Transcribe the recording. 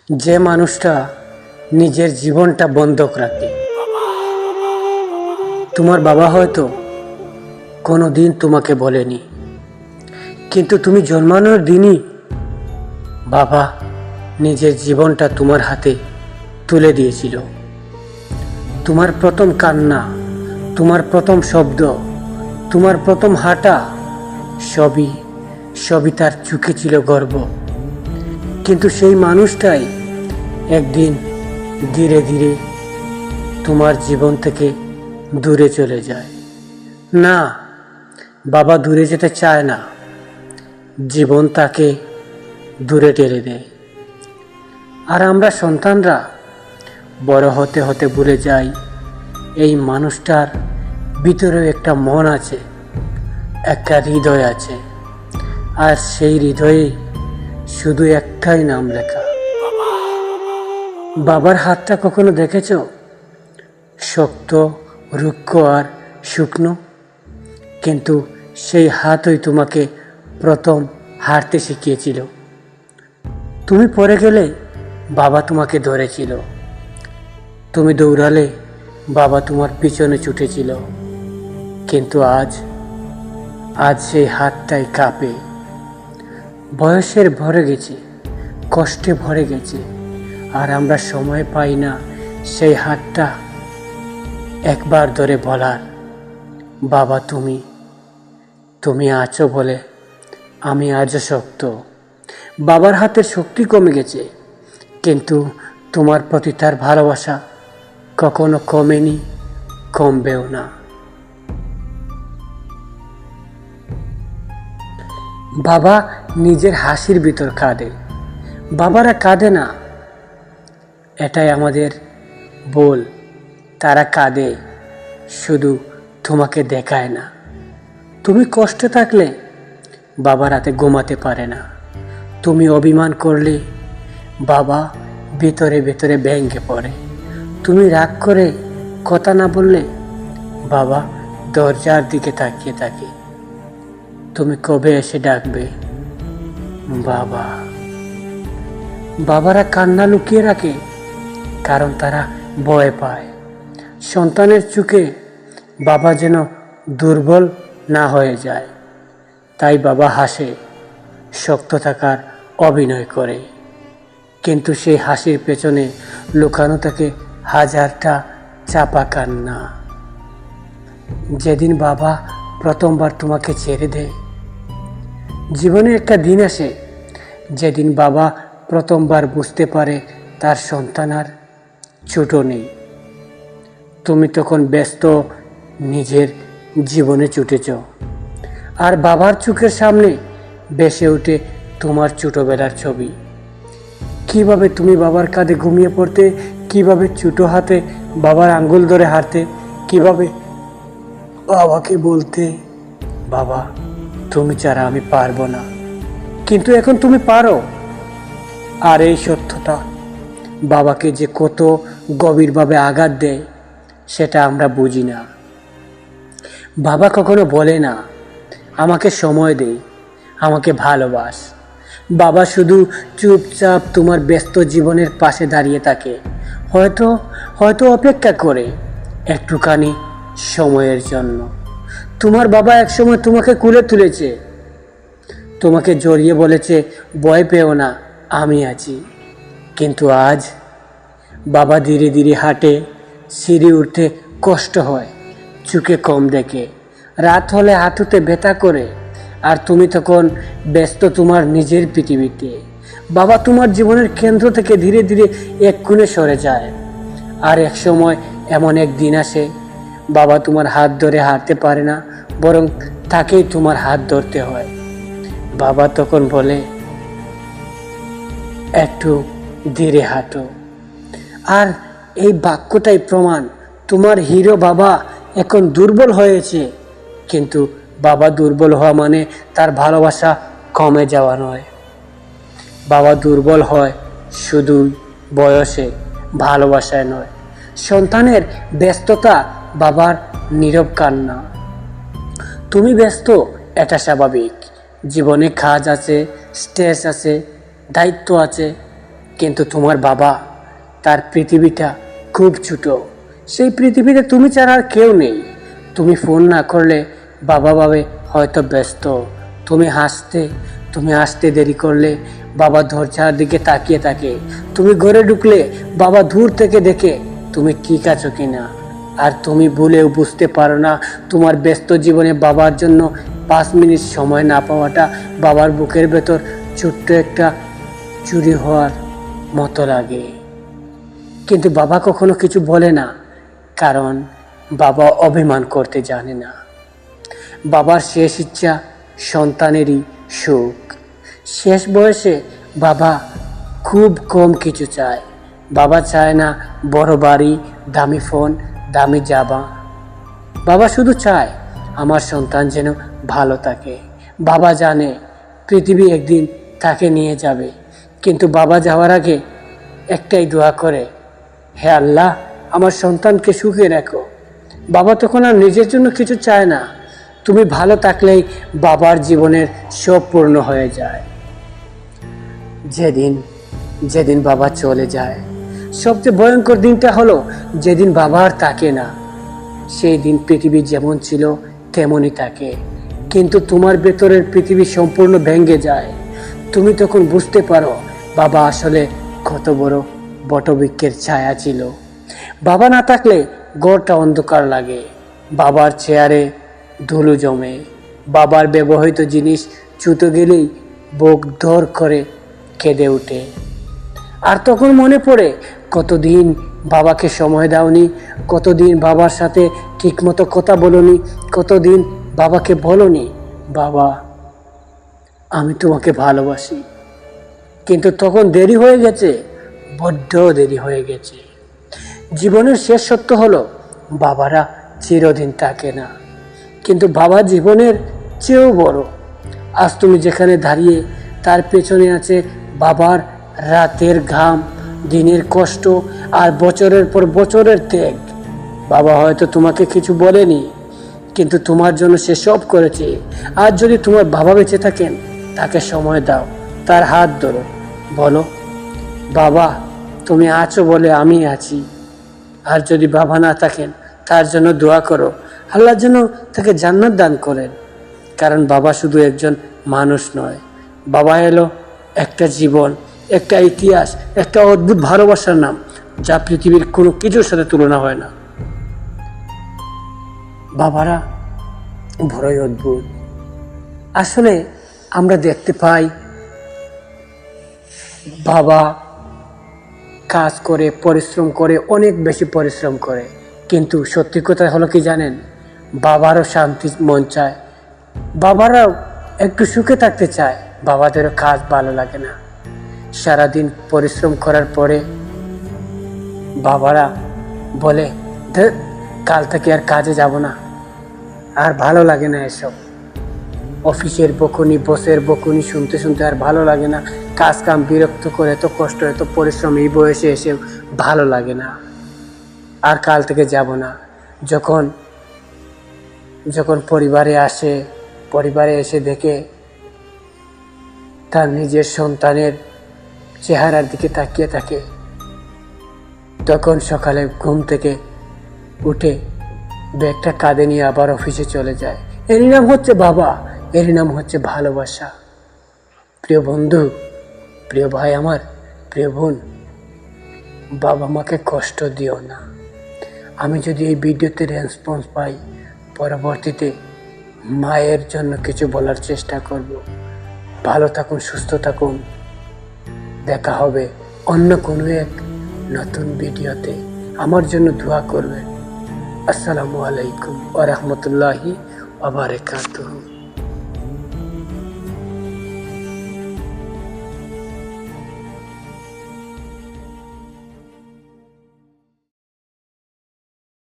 যে মানুষটা নিজের জীবনটা বন্ধক রাখে। তোমার বাবা হয়তো কোনো দিন তোমাকে বলেনি, কিন্তু তুমি জন্মানোর দিনই বাবা নিজের জীবনটা তোমার হাতে তুলে দিয়েছিল। তোমার প্রথম কান্না, তোমার প্রথম শব্দ, তোমার প্রথম হাঁটা, সবই সবই তার চোখে ছিল গর্ব। কিন্তু সেই মানুষটাই একদিন ধীরে ধীরে তোমার জীবন থেকে দূরে চলে যায়। না, বাবা দূরে যেতে চায় না, জীবন তাকে দূরে ঠেলে দেয়। আর আমরা সন্তানরা বড় হতে হতে ভুলে যাই এই মানুষটার ভিতরেও একটা মন আছে, একটা হৃদয় আছে, আর সেই হৃদয়ে শুধু একটাই নাম লেখা। বাবার হাতটা কখনো দেখেছো? শক্ত, রুক্ষ আর শুকনো, কিন্তু সেই হাতই তোমাকে প্রথম হাঁটতে শিখিয়েছিল। তুমি পড়ে গেলে বাবা তোমাকে ধরেছিল, তুমি দৌড়ালে বাবা তোমার পিছনে ছুটেছিল। কিন্তু আজ সেই হাতটাই কাঁপে, বয়সের ভরে গেছে, কষ্টে ভরে গেছে, আর আমরা সময় পাই না সেই হাতটা একবার ধরে বলার, বাবা তুমি আছো বলে আমি আজও শক্ত। বাবার হাতের শক্তি কমে গেছে, কিন্তু তোমার প্রতি তার ভালোবাসা কখনো কমেনি, কমবেও না। বাবা নিজের হাসির ভিতর কাঁদে, বাবারা কাঁদে না, এটাই আমাদের বল। তারা কাঁদে, শুধু তোমাকে দেখায় না। তুমি কষ্টে থাকলে বাবা রাতে ঘুমাতে পারে না, তুমি অভিমান করলে বাবা ভিতরে ভিতরে ভেঙে পড়ে, তুমি রাগ করে কথা না বললে বাবা দরজার দিকে তাকিয়ে থাকে। তুমি কবে এসে ডাকবে বাবা? বাবারা কান্না লুকিয়ে রাখে, কারণ তারা ভয় পায় সন্তানের চোখে বাবা যেন দুর্বল না হয়ে যায়। তাই বাবা হাসে, শক্ত থাকার অভিনয় করে, কিন্তু সেই হাসির পেছনে লুকানো থাকে হাজারটা চাপা কান্না। যেদিন বাবা প্রথমবার তোমাকে ছেড়ে দেয়, জীবনে একটা দিন আসে যেদিন বাবা প্রথমবার বুঝতে পারে তার সন্তান আর ছোট নেই। তুমি তখন ব্যস্ত নিজের জীবনে ছুটেছ, আর বাবার চোখের সামনে ভেসে ওঠে তোমার ছোটবেলার ছবি। কিভাবে তুমি বাবার কাঁধে ঘুমিয়ে পড়তে, কিভাবে ছোট হাতে বাবার আঙ্গুল ধরে হাঁটতে, কিভাবে বাবাকে বলতে, বাবা তুমি ছাড়া আমি পারবো না, কিন্তু এখন তুমি পারো। আর এই সত্যটা বাবাকে যে কত গভীরভাবে আঘাত দেয় সেটা আমরা বুঝি না। বাবা কখনো বলে না আমাকে সময় দে, আমাকে ভালোবাস। বাবা শুধু চুপচাপ তোমার ব্যস্ত জীবনের পাশে দাঁড়িয়ে থাকে, হয়তো হয়তো অপেক্ষা করে একটুখানি সময়ের জন্য। তোমার বাবা একসময় তোমাকে কুলে তুলেছে, তোমাকে জড়িয়ে বলেছে ভয় পেও না, আমি আছি। কিন্তু আজ বাবা ধীরে ধীরে হাঁটে, সিঁড়ি উঠতে কষ্ট হয়, চোখে কম দেখে, রাত হলে হাঁটুতে ব্যথা করে, আর তুমি তখন ব্যস্ত তোমার নিজের পৃথিবীতে। বাবা তোমার জীবনের কেন্দ্র থেকে ধীরে ধীরে এক কোণে সরে যায়। আর এক সময় এমন এক দিন আসে, বাবা তোমার হাত ধরে হাঁটতে পারে না, বরং তাকেই তোমার হাত ধরতে হয়। বাবা তখন বলে, একটু ধীরে হাঁটো। আর এই বাক্যটাই প্রমাণ, তোমার হিরো বাবা এখন দুর্বল হয়েছে। কিন্তু বাবা দুর্বল হওয়া মানে তার ভালোবাসা কমে যাওয়া নয়। বাবা দুর্বল হয় শুধু বয়সে, ভালোবাসায় নয়। সন্তানের ব্যস্ততা বাবার নীরব কান্না। তুমি ব্যস্ত, এটা স্বাভাবিক, জীবনে কাজ আছে, স্ট্রেস আছে, দায়িত্ব আছে, কিন্তু তোমার বাবা, তার পৃথিবীটা খুব ছোট। সেই পৃথিবীতে তুমি ছাড়া আর কেউ নেই। তুমি ফোন না করলে বাবা ভাবে হয়তো ব্যস্ত। তুমি আসতে দেরি করলে বাবা দরজার দিকে তাকিয়ে থাকে। তুমি ঘরে ঢুকলে বাবা দূর থেকে দেখে তুমি ঠিক আছো কিনা। আর তুমি ভুলেও বুঝতে পারো না, তোমার ব্যস্ত জীবনে বাবার জন্য 5 মিনিট সময় না পাওয়াটা বাবার বুকের ভেতর ছোট্ট একটা চুরি হওয়ার মতো লাগে। কিন্তু বাবা কখনো কিছু বলে না, কারণ বাবা অভিমান করতে জানে না। বাবার শেষ ইচ্ছা সন্তানেরই সুখ। শেষ বয়সে বাবা খুব কম কিছু চায়। বাবা চায় না বড় বাড়ি, দামি ফোন, দামি জামা। বাবা শুধু চায় আমার সন্তান যেন ভালো থাকে। বাবা জানে পৃথিবী একদিন তাকে নিয়ে যাবে, কিন্তু বাবা যাওয়ার আগে একটাই দোয়া করে, হে আল্লাহ, আমার সন্তানকে সুখে রাখো। বাবা তখন আর নিজের জন্য কিছু চায় না। তুমি ভালো থাকলেই বাবার জীবনের সব পূর্ণ হয়ে যায়। যেদিন বাবা চলে যায়, সবচেয়ে ভয়ঙ্কর দিনটা হলো যেদিন বাবা আর থাকে না। সেই দিন পৃথিবী যেমন ছিল তেমনই থাকে, কিন্তু তোমার ভেতরের পৃথিবী সম্পূর্ণ ভেঙে যায়। তুমি তখন বুঝতে পারো বাবা আসলে কত বড় বটবৃক্ষের ছায়া ছিল। বাবা না থাকলে ঘরটা অন্ধকার লাগে। বাবার চেয়ারে ধুলো জমে, বাবার ব্যবহৃত জিনিস ছুতে গেলেই বুক ধর করে কেঁদে ওঠে। আর তখন মনে পড়ে কতদিন বাবাকে সময় দাওনি, কতদিন বাবার সাথে ঠিকমতো কথা বলোনি, কতদিন বাবাকে বলোনি, বাবা আমি তোমাকে ভালোবাসি। কিন্তু তখন দেরি হয়ে গেছে, বড্ড দেরি হয়ে গেছে। জীবনের শেষ সত্য হলো বাবারা চিরদিন থাকে না, কিন্তু বাবা জীবনের চেয়েও বড়। আজ তুমি যেখানে দাঁড়িয়ে, তার পেছনে আছে বাবার রাতের ঘাম, দিনের কষ্ট আর বছরের পর বছরের ত্যাগ। বাবা হয়তো তোমাকে কিছু বলেনি, কিন্তু তোমার জন্য সে সব করেছে। আজ যদি তোমার বাবা বেঁচে থাকেন, তাকে সময় দাও, তার হাত ধরো, বলো, বাবা তুমি আছো বলে আমি আছি। আর যদি বাবা না থাকেন, তার জন্য দোয়া করো, আল্লাহ যেন তাকে জান্নাত দান করেন। কারণ বাবা শুধু একজন মানুষ নয়, বাবা এলো একটা জীবন, একটা ইতিহাস, একটা অদ্ভুত ভালোবাসার নাম, যা পৃথিবীর কোনো কিছুর সাথে তুলনা হয় না। বাবারা বড়ই অদ্ভুত। আসলে আমরা দেখতে পাই বাবা কাজ করে, পরিশ্রম করে, অনেক বেশি পরিশ্রম করে, কিন্তু সত্যি কথা হলো কি জানেন, বাবারও শান্তি মন চায়, বাবারাও একটু সুখে থাকতে চায়, বাবাদেরও কাজ ভালো লাগে না। সারাদিন পরিশ্রম করার পরে বাবারা বলে, কাল থেকে আর কাজে যাব না, আর ভালো লাগে না এসব। অফিসের বকুনি, বসের বকুনি শুনতে শুনতে আর ভালো লাগে না। কাজ কাম বিরক্ত করে, এত কষ্ট, এত পরিশ্রম এই বয়সে এসে ভালো লাগে না, আর কাল থেকে যাব না। যখন পরিবারে এসে দেখে তার নিজের সন্তানের চেহারার দিকে তাকিয়ে থাকে, তখন সকালে ঘুম থেকে উঠে ব্যাগটা কাঁধে নিয়ে আবার অফিসে চলে যায়। এরই নাম হচ্ছে বাবা, এরই নাম হচ্ছে ভালোবাসা। প্রিয় বন্ধু, প্রিয় ভাই আমার, প্রিয় বোন, বাবা মাকে কষ্ট দিও না। আমি যদি এই ভিডিওতে রেসপন্স পাই, পরবর্তীতে মায়ের জন্য কিছু বলার চেষ্টা করব। ভালো থাকুন, সুস্থ থাকুন। দেখা হবে অন্য কোনো এক নতুন ভিডিওতে। আমার জন্য দোয়া করবেন। আসসালামু আলাইকুম ওয়া রাহমাতুল্লাহি ওয়া বারাকাতুহু।